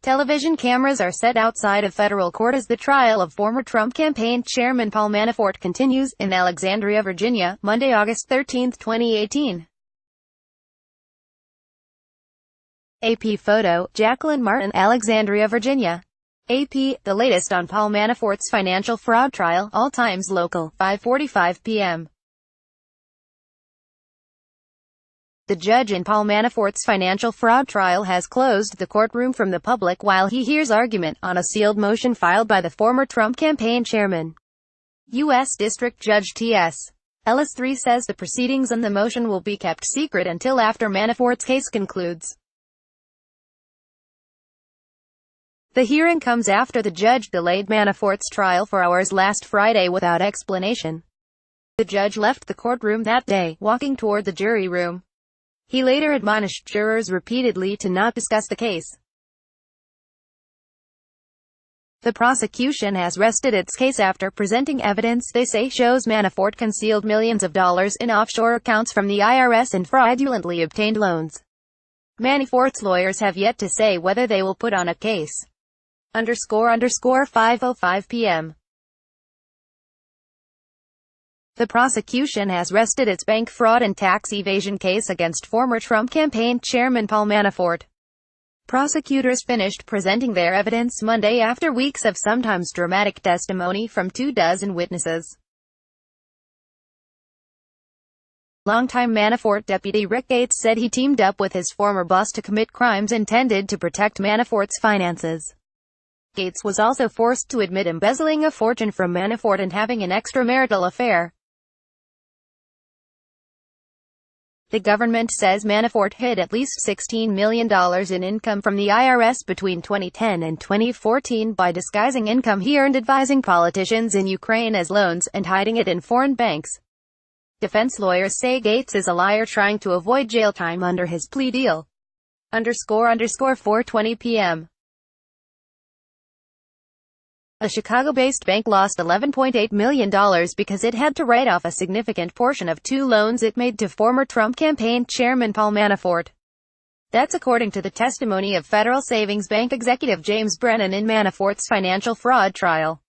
Television cameras are set outside a federal court as the trial of former Trump campaign chairman Paul Manafort continues, in Alexandria, Virginia, Monday, August 13, 2018. AP photo, Jacqueline Martin, Alexandria, Virginia. AP, the latest on Paul Manafort's financial fraud trial, all times local, 5:45 p.m. The judge in Paul Manafort's financial fraud trial has closed the courtroom from the public while he hears argument on a sealed motion filed by the former Trump campaign chairman. U.S. District Judge T.S. Ellis III says the proceedings on the motion will be kept secret until after Manafort's case concludes. The hearing comes after the judge delayed Manafort's trial for hours last Friday without explanation. The judge left the courtroom that day, walking toward the jury room. He later admonished jurors repeatedly to not discuss the case. The prosecution has rested its case after presenting evidence they say shows Manafort concealed millions of dollars in offshore accounts from the IRS and fraudulently obtained loans. Manafort's lawyers have yet to say whether they will put on a case. _5:05 p.m. The prosecution has rested its bank fraud and tax evasion case against former Trump campaign chairman Paul Manafort. Prosecutors finished presenting their evidence Monday after weeks of sometimes dramatic testimony from 24 witnesses. Longtime Manafort deputy Rick Gates said he teamed up with his former boss to commit crimes intended to protect Manafort's finances. Gates was also forced to admit embezzling a fortune from Manafort and having an extramarital affair. The government says Manafort hid at least $16 million in income from the IRS between 2010 and 2014 by disguising income he earned advising politicians in Ukraine as loans, and hiding it in foreign banks. Defense lawyers say Gates is a liar trying to avoid jail time under his plea deal. _4:20 p.m. A Chicago-based bank lost $11.8 million because it had to write off a significant portion of two loans it made to former Trump campaign chairman Paul Manafort. That's according to the testimony of Federal Savings Bank executive James Brennan in Manafort's financial fraud trial.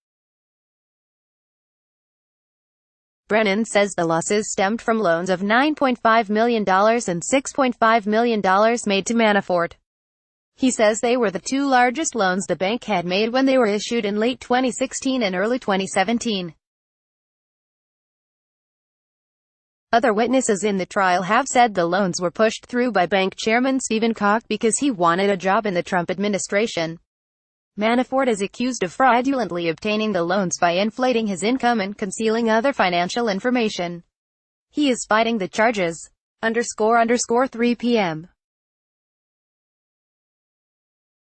Brennan says the losses stemmed from loans of $9.5 million and $6.5 million made to Manafort. He says they were the two largest loans the bank had made when they were issued in late 2016 and early 2017. Other witnesses in the trial have said the loans were pushed through by bank chairman Stephen Koch because he wanted a job in the Trump administration. Manafort is accused of fraudulently obtaining the loans by inflating his income and concealing other financial information. He is fighting the charges. _3 p.m.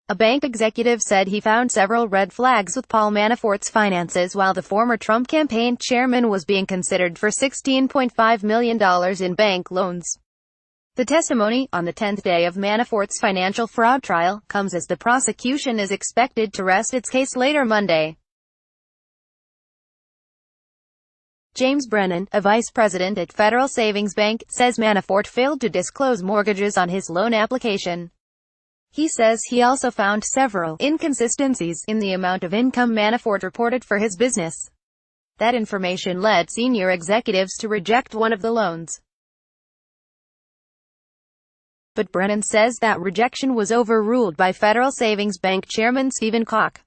A bank executive said he found several red flags with Paul Manafort's finances while the former Trump campaign chairman was being considered for $16.5 million in bank loans. The testimony, on the 10th day of Manafort's financial fraud trial, comes as the prosecution is expected to rest its case later Monday. James Brennan, a vice president at Federal Savings Bank, says Manafort failed to disclose mortgages on his loan application. He says he also found several inconsistencies in the amount of income Manafort reported for his business. That information led senior executives to reject one of the loans. But Brennan says that rejection was overruled by Federal Savings Bank chairman Stephen Koch.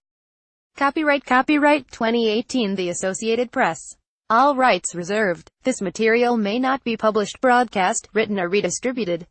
Copyright 2018 The Associated Press. All rights reserved. This material may not be published, broadcast, written or redistributed.